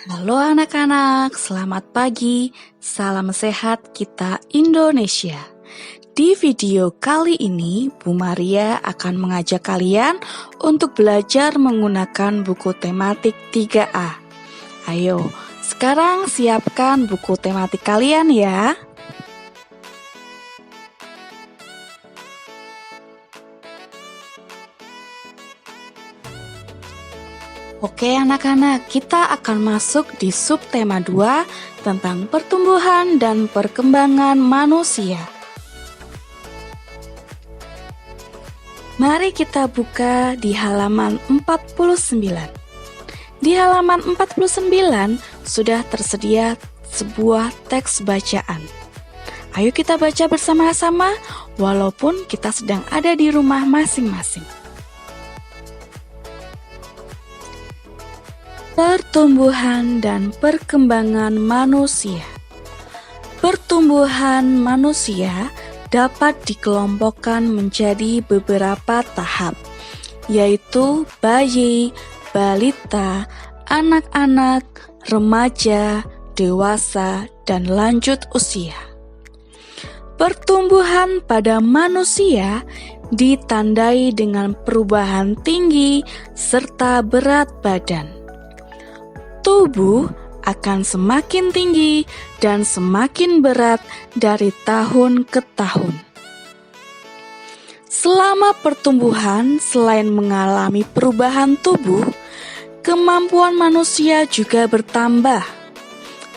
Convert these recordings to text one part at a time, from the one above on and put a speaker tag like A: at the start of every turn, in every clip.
A: Halo anak-anak, selamat pagi. Salam sehat kita Indonesia. Di video kali ini, Bu Maria akan mengajak kalian untuk belajar menggunakan buku tematik 3A. Ayo, sekarang siapkan buku tematik kalian ya. Oke anak-anak, kita akan masuk di subtema 2 tentang pertumbuhan dan perkembangan manusia. Mari kita buka di halaman 49. Di halaman 49 sudah tersedia sebuah teks bacaan. Ayo kita baca bersama-sama walaupun kita sedang ada di rumah masing-masing. Pertumbuhan dan perkembangan manusia. Pertumbuhan manusia dapat dikelompokkan menjadi beberapa tahap, yaitu bayi, balita, anak-anak, remaja, dewasa, dan lanjut usia. Pertumbuhan pada manusia ditandai dengan perubahan tinggi serta berat badan. Tubuh akan semakin tinggi dan semakin berat dari tahun ke tahun. Selama pertumbuhan, selain mengalami perubahan tubuh, kemampuan manusia juga bertambah.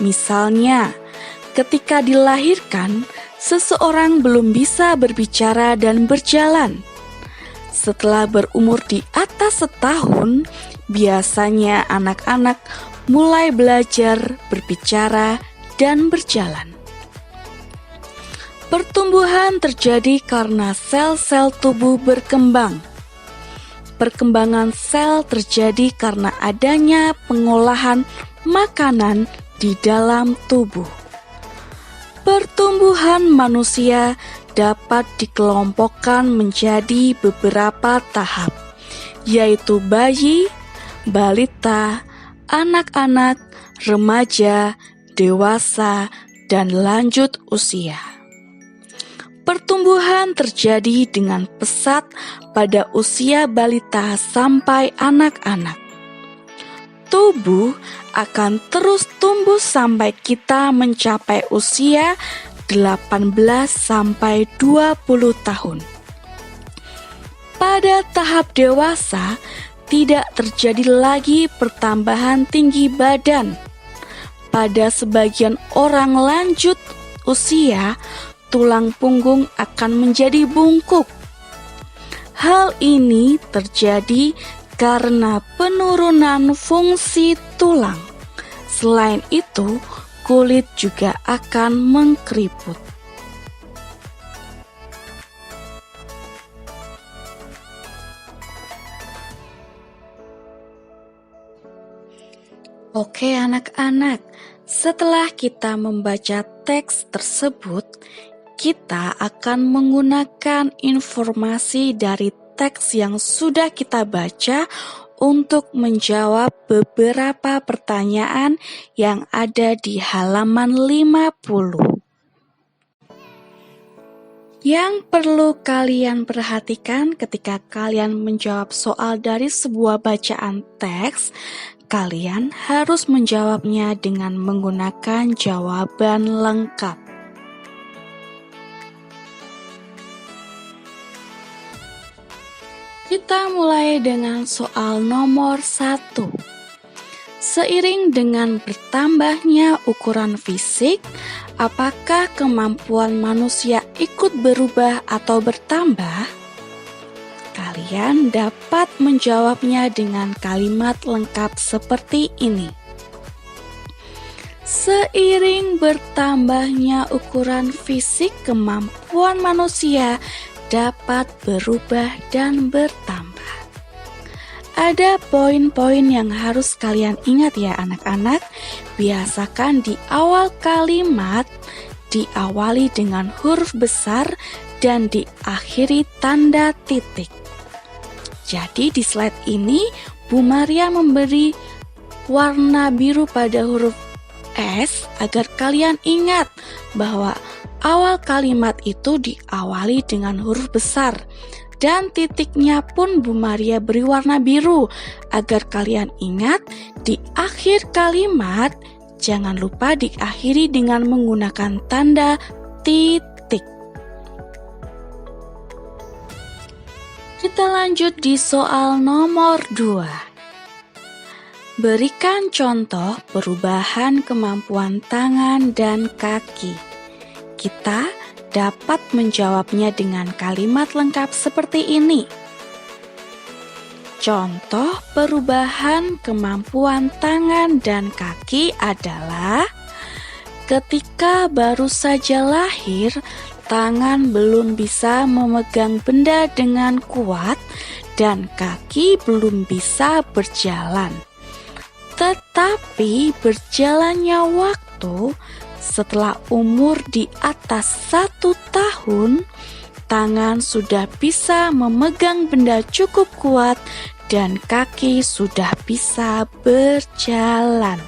A: Misalnya, ketika dilahirkan, seseorang belum bisa berbicara dan berjalan. Setelah berumur di atas setahun, biasanya anak-anak mulai belajar berbicara dan berjalan. Pertumbuhan terjadi karena sel-sel tubuh berkembang. Perkembangan sel terjadi karena adanya pengolahan makanan di dalam tubuh. Pertumbuhan manusia dapat dikelompokkan menjadi beberapa tahap, yaitu bayi, balita, anak-anak, remaja, dewasa, dan lanjut usia. Pertumbuhan terjadi dengan pesat pada usia balita sampai anak-anak. Tubuh akan terus tumbuh sampai kita mencapai usia 18 sampai 20 tahun. Pada tahap dewasa, tidak terjadi lagi pertambahan tinggi badan. Pada sebagian orang lanjut usia, tulang punggung akan menjadi bungkuk. Hal ini terjadi karena penurunan fungsi tulang. Selain itu, kulit juga akan mengkeriput. Oke anak-anak, setelah kita membaca teks tersebut, kita akan menggunakan informasi dari teks yang sudah kita baca untuk menjawab beberapa pertanyaan yang ada di halaman 50. Yang perlu kalian perhatikan ketika kalian menjawab soal dari sebuah bacaan teks, kalian harus menjawabnya dengan menggunakan jawaban lengkap. Kita mulai dengan soal nomor 1. Seiring dengan bertambahnya ukuran fisik, apakah kemampuan manusia ikut berubah atau bertambah? Kalian dapat menjawabnya dengan kalimat lengkap seperti ini. Seiring bertambahnya ukuran fisik, kemampuan manusia dapat berubah dan bertambah. Ada poin-poin yang harus kalian ingat ya anak-anak. Biasakan di awal kalimat diawali dengan huruf besar dan diakhiri tanda titik. Jadi di slide ini Bu Maria memberi warna biru pada huruf S agar kalian ingat bahwa awal kalimat itu diawali dengan huruf besar. Dan titiknya pun Bu Maria beri warna biru agar kalian ingat di akhir kalimat jangan lupa diakhiri dengan menggunakan tanda titik. Kita lanjut di soal nomor 2. Berikan contoh perubahan kemampuan tangan dan kaki. Kita dapat menjawabnya dengan kalimat lengkap seperti ini. Contoh perubahan kemampuan tangan dan kaki adalah ketika baru saja lahir, tangan belum bisa memegang benda dengan kuat dan kaki belum bisa berjalan. Tetapi berjalannya waktu, setelah umur di atas 1 tahun, tangan sudah bisa memegang benda cukup kuat dan kaki sudah bisa berjalan.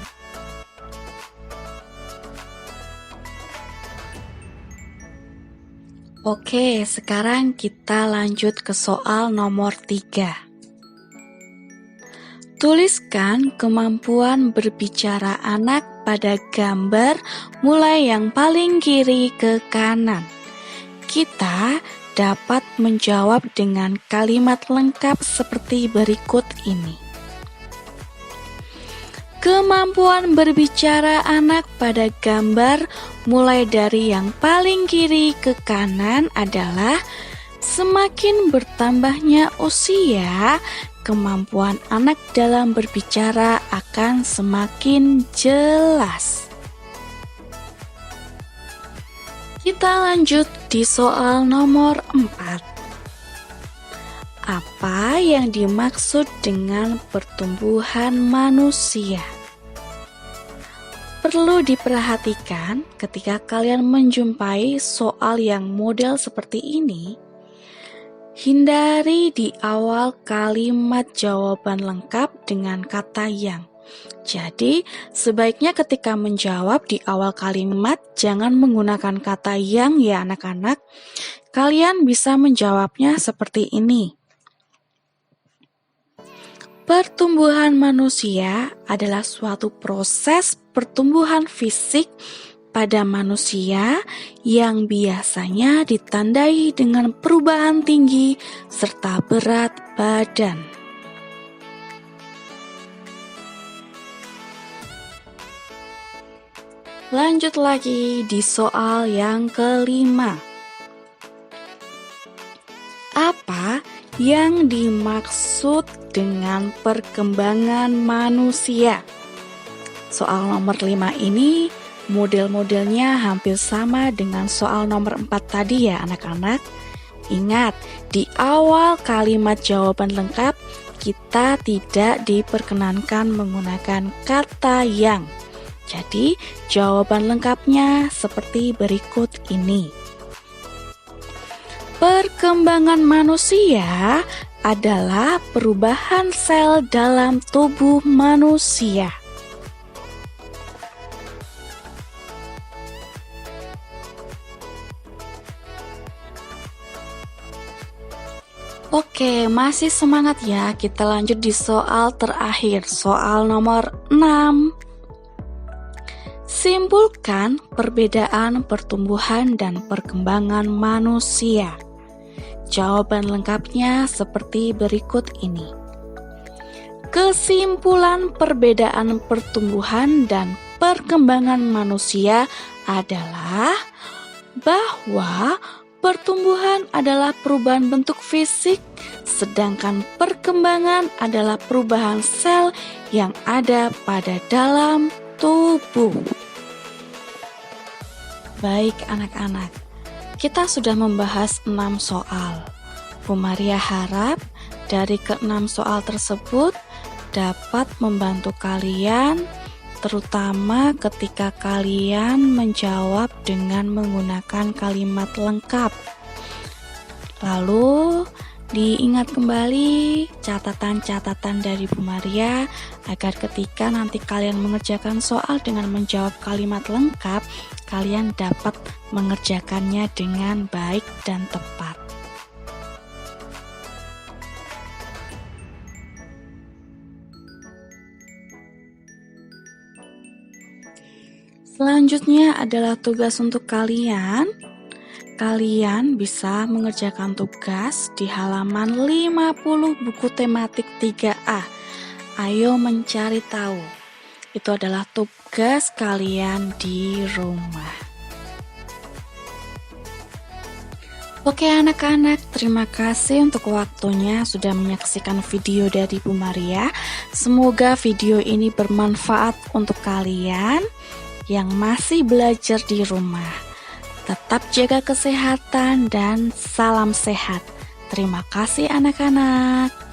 A: Oke, sekarang kita lanjut ke soal nomor 3. Tuliskan kemampuan berbicara anak pada gambar mulai yang paling kiri ke kanan. Kita dapat menjawab dengan kalimat lengkap seperti berikut ini. Kemampuan berbicara anak pada gambar mulai dari yang paling kiri ke kanan adalah semakin bertambahnya usia, kemampuan anak dalam berbicara akan semakin jelas. Kita lanjut di soal nomor 4. Apa yang dimaksud dengan pertumbuhan manusia? Perlu diperhatikan ketika kalian menjumpai soal yang model seperti ini. Hindari di awal kalimat jawaban lengkap dengan kata yang. Jadi, sebaiknya ketika menjawab di awal kalimat jangan menggunakan kata yang ya anak-anak. Kalian bisa menjawabnya seperti ini. Pertumbuhan manusia adalah suatu proses pertumbuhan fisik pada manusia yang biasanya ditandai dengan perubahan tinggi serta berat badan. Lanjut lagi di soal yang kelima. Apa yang dimaksud dengan perkembangan manusia? Soal nomor 5 ini model-modelnya hampir sama dengan soal nomor 4 tadi ya anak-anak. Ingat, di awal kalimat jawaban lengkap kita tidak diperkenankan menggunakan kata yang. Jadi, jawaban lengkapnya seperti berikut ini. Perkembangan manusia adalah perubahan sel dalam tubuh manusia. Oke, masih semangat ya. Kita lanjut di soal terakhir, soal nomor 6. Simpulkan perbedaan pertumbuhan dan perkembangan manusia. Jawaban lengkapnya seperti berikut ini. Kesimpulan perbedaan pertumbuhan dan perkembangan manusia adalah bahwa pertumbuhan adalah perubahan bentuk fisik, sedangkan perkembangan adalah perubahan sel yang ada pada dalam tubuh. Baik anak-anak, kita sudah membahas 6 soal. Bu Maria harap dari ke-6 soal tersebut dapat membantu kalian, terutama ketika kalian menjawab dengan menggunakan kalimat lengkap. Lalu Diingat kembali catatan-catatan dari Bu Maria agar ketika nanti kalian mengerjakan soal dengan menjawab kalimat lengkap, kalian dapat mengerjakannya dengan baik dan tepat. Selanjutnya adalah tugas untuk kalian. Kalian bisa mengerjakan tugas di halaman 50 buku tematik 3A. Ayo mencari tahu. Itu adalah tugas kalian di rumah. Oke anak-anak, terima kasih untuk waktunya sudah menyaksikan video dari Bu Maria. Semoga video ini bermanfaat untuk kalian yang masih belajar di rumah. Tetap jaga kesehatan dan salam sehat. Terima kasih anak-anak.